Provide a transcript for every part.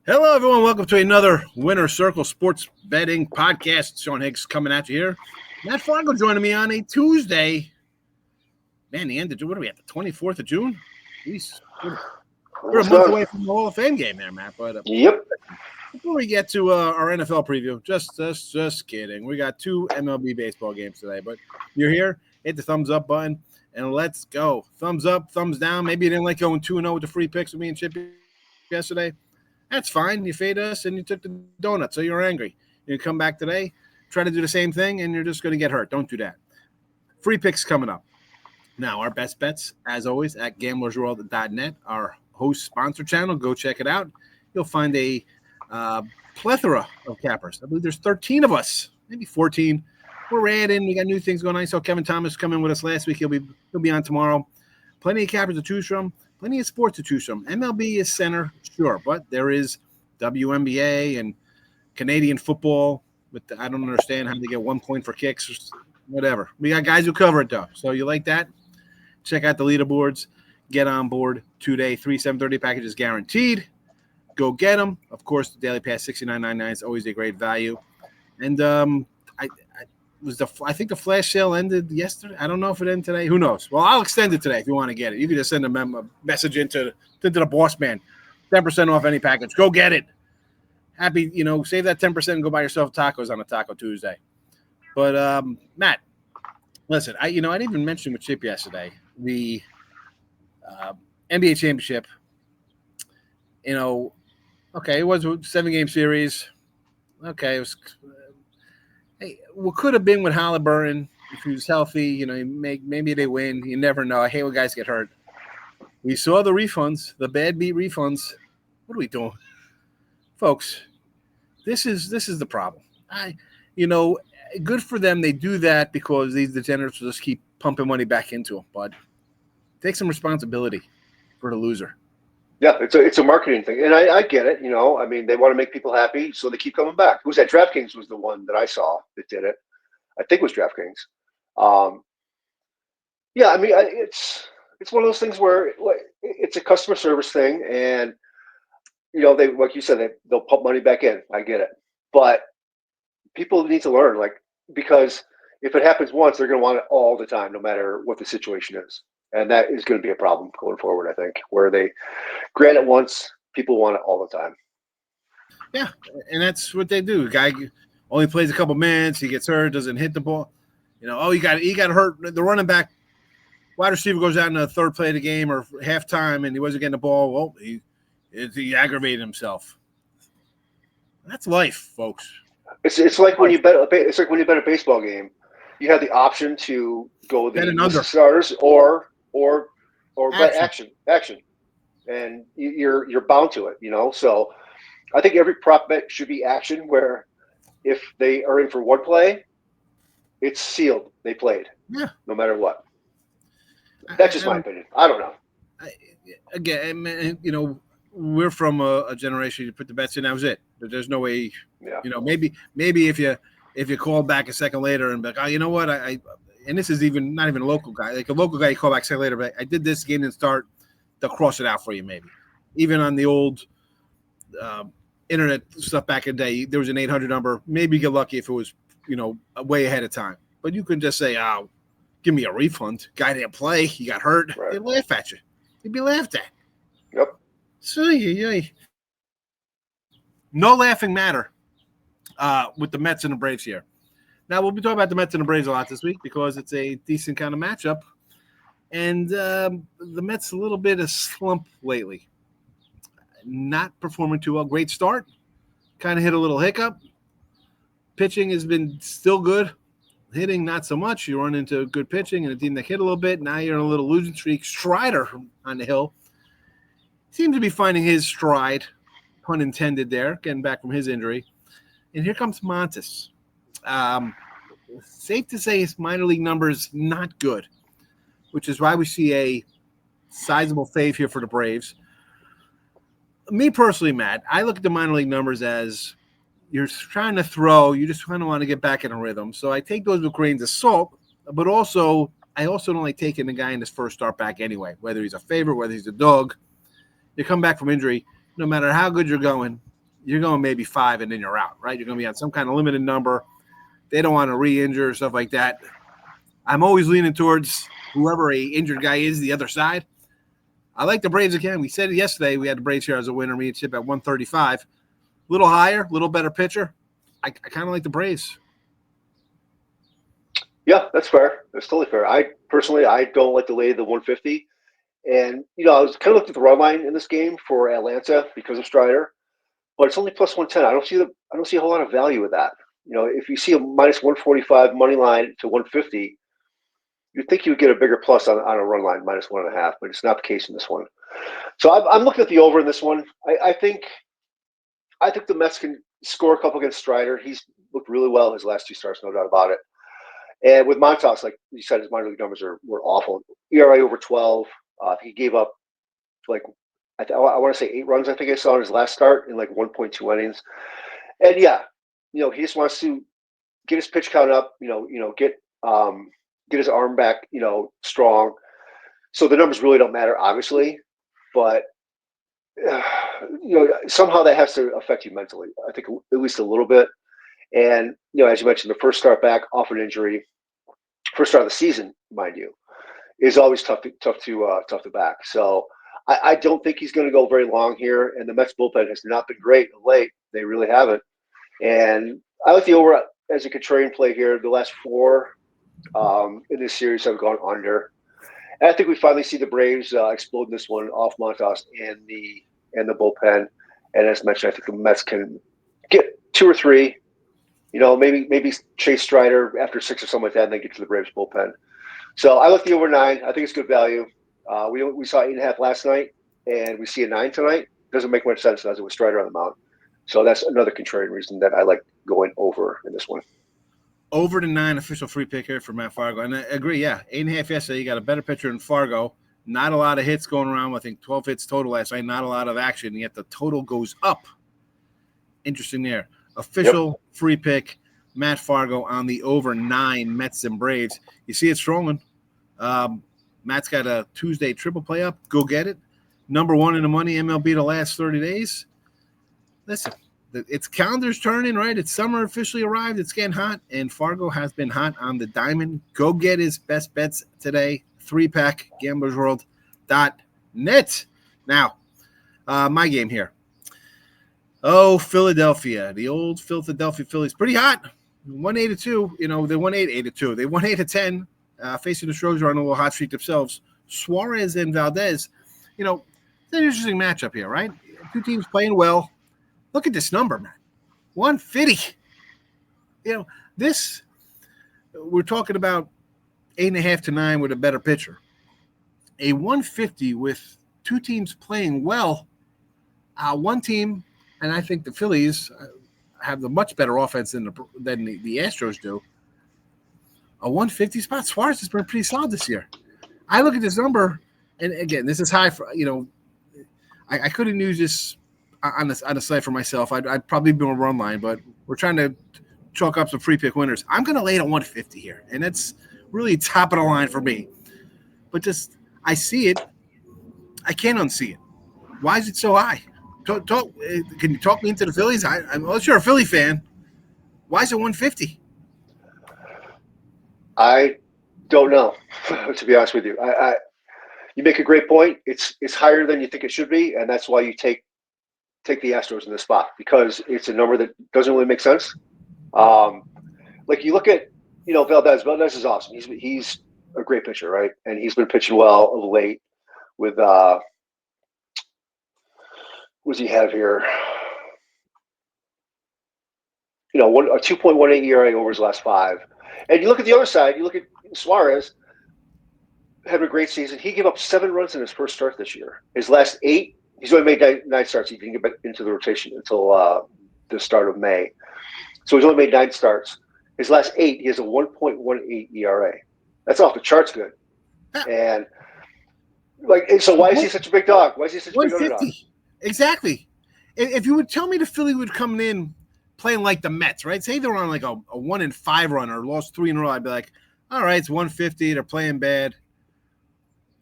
Hello, everyone. Welcome to another Winner Circle Sports Betting Podcast. Sean Higgs coming at you here. Matt Fargo joining me on a Tuesday. Man, the end of June. What are we at? The 24th of June? Jeez. We're a month away from the Hall of Fame game there, Matt. But Yep. before we get to our NFL preview, just kidding. We got two MLB baseball games today. But you're here. Hit the thumbs up button and let's go. Thumbs up, thumbs down. Maybe you didn't like going 2-0 with the free picks with me and Chip yesterday. That's fine. You fade us and you took the donut, so you're angry. You come back today, try to do the same thing, and you're just going to get hurt. Don't do that. Free picks coming up. Now, our best bets, as always, at gamblersworld.net, our host sponsor channel. Go check it out. You'll find a plethora of cappers. I believe there's 13 of us, maybe 14. We're adding. We got new things going on. I saw Kevin Thomas come in with us last week. He'll be on tomorrow. Plenty of cappers to choose from. Plenty of sports to choose from. MLB is center, sure, but there is WNBA and Canadian football. But I don't understand how they get 1 point for kicks or whatever. We got guys who cover it, though. So you like that? Check out the leaderboards. Get on board today. 3 730 packages guaranteed. Go get them. Of course, the Daily Pass $69.99 is always a great value. And I think the flash sale ended yesterday. I don't know if it ended today. Who knows? Well, I'll extend it today if you want to get it. You can just send a message into the boss man. 10% off any package. Go get it. Happy, save that 10% and go buy yourself tacos on a Taco Tuesday. But Matt, listen, I didn't even mention with Chip yesterday the NBA championship. Okay, it was a 7-game series. Okay, it was. Hey, what could have been with Haliburton if he was healthy, maybe they win. You never know. I hate when guys get hurt. We saw the refunds, the bad beat refunds. What are we doing? Folks, this is the problem. Good for them. They do that because these degenerates will just keep pumping money back into them. But take some responsibility for the loser. Yeah, it's a marketing thing, and I get it. I mean, they want to make people happy, so they keep coming back. Who's that? DraftKings was the one that I saw that did it. I think it was DraftKings. Yeah, I mean, it's one of those things where it's a customer service thing, and they, like you said, they'll pump money back in. I get it, but people need to learn, because if it happens once, they're going to want it all the time, no matter what the situation is. And that is going to be a problem going forward, I think, where they grant it once, people want it all the time. Yeah, and that's what they do. Guy only plays a couple minutes, he gets hurt, doesn't hit the ball. He got hurt. The running back, wide receiver goes out in the third play of the game or halftime, and he wasn't getting the ball. Well, he aggravated himself. That's life, folks. It's like when you bet. It's like when you bet a baseball game, you have the option to go the starters or bet action, and you're bound to it. So I think every prop bet should be action, where if they are in for one play, it's sealed. They played, yeah, no matter what. That's just my opinion. I don't know. Again, we're from a generation you put the bets in. That was it. There's no way. Yeah. Maybe if you call back a second later and be like, oh, you know what, and this is not even a local guy. Like a local guy, you call back a second later, but I did this game didn't start. They'll cross it out for you, maybe. Even on the old internet stuff back in the day, there was an 800 number. Maybe you get lucky if it was, way ahead of time. But you can just say, oh, give me a refund. Guy didn't play. He got hurt. Right. They'd laugh at you. You'd be laughed at. Yep. So, no laughing matter with the Mets and the Braves here. Now, we'll be talking about the Mets and the Braves a lot this week because it's a decent kind of matchup. And the Mets a little bit of slump lately. Not performing too well. Great start. Kind of hit a little hiccup. Pitching has been still good. Hitting, not so much. You run into good pitching and a team that hit a little bit. Now you're in a little losing streak. Strider on the hill seems to be finding his stride, pun intended there, getting back from his injury. And here comes Montes. Safe to say his minor league numbers not good, which is why we see a sizable fave here for the Braves. Me personally, Matt, I look at the minor league numbers as you're trying to throw. You just kind of want to get back in a rhythm. So I take those with grains of salt, but I also don't like taking the guy in his first start back anyway, whether he's a favorite, whether he's a dog. You come back from injury, no matter how good you're going, you're going maybe 5 and then you're out, right? You're going to be on some kind of limited number. They don't want to re-injure or stuff like that. I'm always leaning towards whoever a injured guy is, the other side. I like the Braves again. We said it yesterday. We had the Braves here as a winner intermediate at 135. A little higher, a little better pitcher. I kind of like the Braves. Yeah, that's fair. That's totally fair. I don't like the lay of the 150. And, I was kind of looking at the run line in this game for Atlanta because of Strider, but it's only plus 110. I don't see a whole lot of value with that. If you see a minus 145 money line to 150, you'd think you would get a bigger plus on a run line, minus 1.5, but it's not the case in this one. So I'm looking at the over in this one. I think the Mets can score a couple against Strider. He's looked really well his last 2 starts, no doubt about it. And with Montas, like you said, his minor league numbers were awful. ERA over 12. He gave up I want to say 8 runs. I think I saw in his last start in 1.2 innings. And he just wants to get his pitch count up. Get his arm back. Strong. So the numbers really don't matter, obviously, but somehow that has to affect you mentally. I think at least a little bit. And as you mentioned, the first start back off an injury, first start of the season, mind you, is always tough to back. So I don't think he's going to go very long here. And the Mets bullpen has not been great of late. They really haven't. And I like the over as a contrarian play here. The last 4 in this series have gone under. And I think we finally see the Braves explode in this one off Montas and the bullpen. And as mentioned, I think the Mets can get 2 or 3. Maybe chase Strider after 6 or something like that, and then get to the Braves bullpen. So I like the over 9. I think it's good value. We saw 8.5 last night, and we see a 9 tonight. Doesn't make much sense as it was Strider on the mound. So that's another contrarian reason that I like going over in this one. Over to 9, official free pick here for Matt Fargo. And I agree, 8.5 yesterday. You got a better pitcher in Fargo. Not a lot of hits going around. I think 12 hits total last night. Not a lot of action, yet the total goes up. Interesting there. Official free pick, Matt Fargo on the over 9 Mets and Braves. You see it strolling. Matt's got a Tuesday triple play up. Go get it. Number 1 in the money, MLB the last 30 days. Listen, it's calendar's turning, right? It's summer officially arrived. It's getting hot, and Fargo has been hot on the diamond. Go get his best bets today. 3-pack, gamblersworld.net. Now, my game here. Oh, Philadelphia, the old Philadelphia Phillies, pretty hot. 1-8-2. They won 8-2. They won 8-10. Facing the Astros on a little hot streak themselves. Suarez and Valdez. It's an interesting matchup here, right? 2 teams playing well. Look at this number, man. 150. We're talking about 8.5 to 9 with a better pitcher. A 150 with 2 teams playing well. One team. And I think the Phillies have the much better offense than the Astros do. A 150 spot. Suarez has been pretty solid this year. I look at this number, and again, this is high for I couldn't use this on the site for myself. I'd probably be a run line, but we're trying to chalk up some free pick winners. I'm going to lay it at 150 here, and that's really top of the line for me. But I see it. I can't unsee it. Why is it so high? Can you talk me into the Phillies? Unless you're a Philly fan, why is it 150? I don't know, to be honest with you. You make a great point. It's higher than you think it should be, and that's why you take the Astros in this spot, because it's a number that doesn't really make sense. You look at Valdez. Valdez is awesome. He's a great pitcher, right? And he's been pitching well of late with what does he have here? A 2.18 ERA over his last 5. And you look at the other side, you look at Suarez, had a great season. He gave up 7 runs in his first start this year. His last 8, he's only made 9 starts. He didn't get back into the rotation until the start of May. So he's only made 9 starts. His last 8, he has a 1.18 ERA. That's off the charts good. And so why is he such a big dog? Why is he such a big underdog? Exactly. If you would tell me the Philly would come in playing like the Mets, right? Say they're on like a 1-5 run or lost 3 in a row, I'd be like, all right, it's 150. They're playing bad.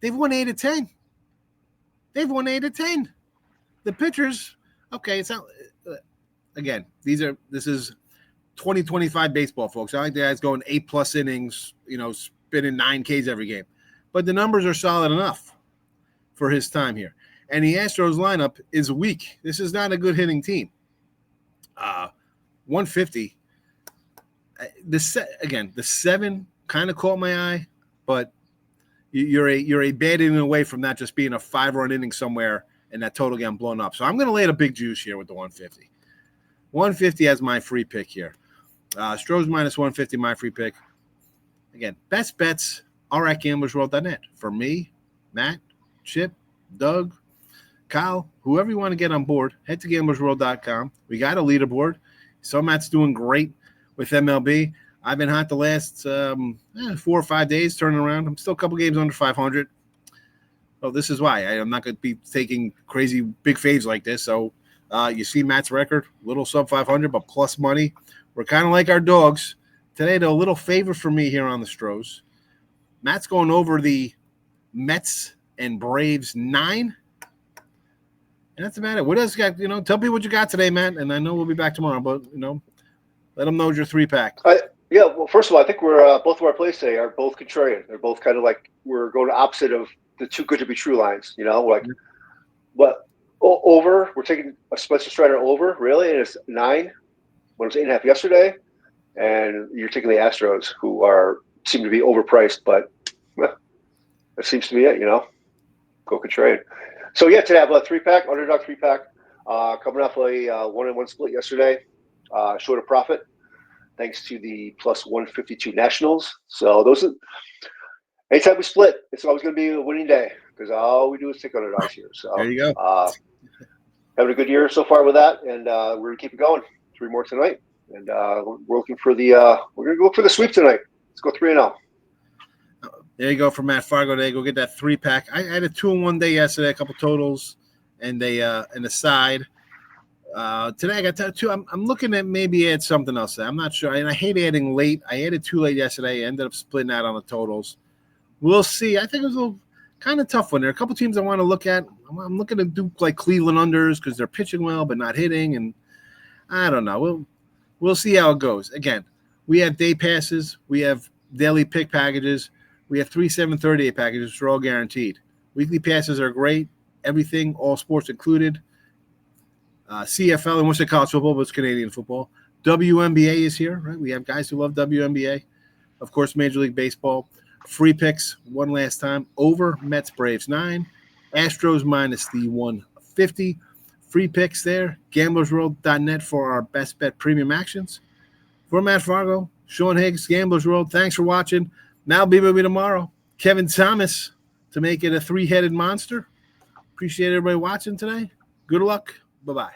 They've won 8 of 10. They've won 8 of 10. The pitchers, okay, it's not. again, this is 2025 baseball, folks. I like the guys going 8+ innings, spinning 9 Ks every game. But the numbers are solid enough for his time here. And the Astros lineup is weak. This is not a good hitting team. 150. The 7 kind of caught my eye, but you're a bad inning away from that just being a 5-run inning somewhere and that total getting blown up. So I'm going to lay a big juice here with the 150. 150 as my free pick here. Astros minus 150, my free pick. Again, best bets are at gamblersworld.net. For me, Matt, Chip, Doug, Kyle, whoever you want to get on board, head to gamblersworld.com. We got a leaderboard. So Matt's doing great with MLB. I've been hot the last 4 or 5 days turning around. I'm still a couple games under 500. Well, this is why I'm not going to be taking crazy big faves like this. So you see Matt's record, little sub 500, but plus money. We're kind of like our dogs. Today, though, a little favor for me here on the Stros. Matt's going over the Mets and Braves 9. And that's about it. What else you got? Tell me what you got today, Matt. And I know we'll be back tomorrow, but, let them know your 3-pack. Yeah, well, first of all, I think we're both of our plays today are both contrarian. They're both kind of like we're going opposite of the too good to be true lines. What over? We're taking a Spencer Strider over, really, and it's 9 when it was 8.5 yesterday. And you're taking the Astros, who seem to be overpriced, but that seems to be it. Go contrarian. So yeah, today I have a 3-pack, underdog 3-pack, coming off a 1-1 split yesterday, short of profit, thanks to the plus 152 Nationals. So those are anytime we split, it's always going to be a winning day because all we do is take underdogs here. So there you go. Having a good year so far with that, and we're going to keep it going. 3 more tonight, and we're looking for we're going to look for the sweep tonight. Let's go 3-0. There you go for Matt Fargo. There, go get that 3-pack. I had a 2-in-1 day yesterday, a couple totals, and a side. Today I got 2. I'm looking at maybe add something else. I'm not sure. And I hate adding late. I added too late yesterday. I ended up splitting out on the totals. We'll see. I think it was a little kind of tough one. There are a couple teams I want to look at. I'm looking to do like Cleveland unders because they're pitching well but not hitting, and I don't know. We'll see how it goes. Again, we have day passes. We have daily pick packages. We have 3 7:38 packages, which are all guaranteed. Weekly passes are great. Everything, all sports included. CFL, and what's the college football, but it's Canadian football. WNBA is here, right? We have guys who love WNBA. Of course, Major League Baseball. Free picks one last time. Over Mets Braves 9. Astros minus the 150. Free picks there. Gamblersworld.net for our best bet premium actions. For Matt Fargo, Sean Higgs, Gamblers World. Thanks for watching. Mal B will be tomorrow. Kevin Thomas to make it a 3-headed monster. Appreciate everybody watching today. Good luck. Bye-bye.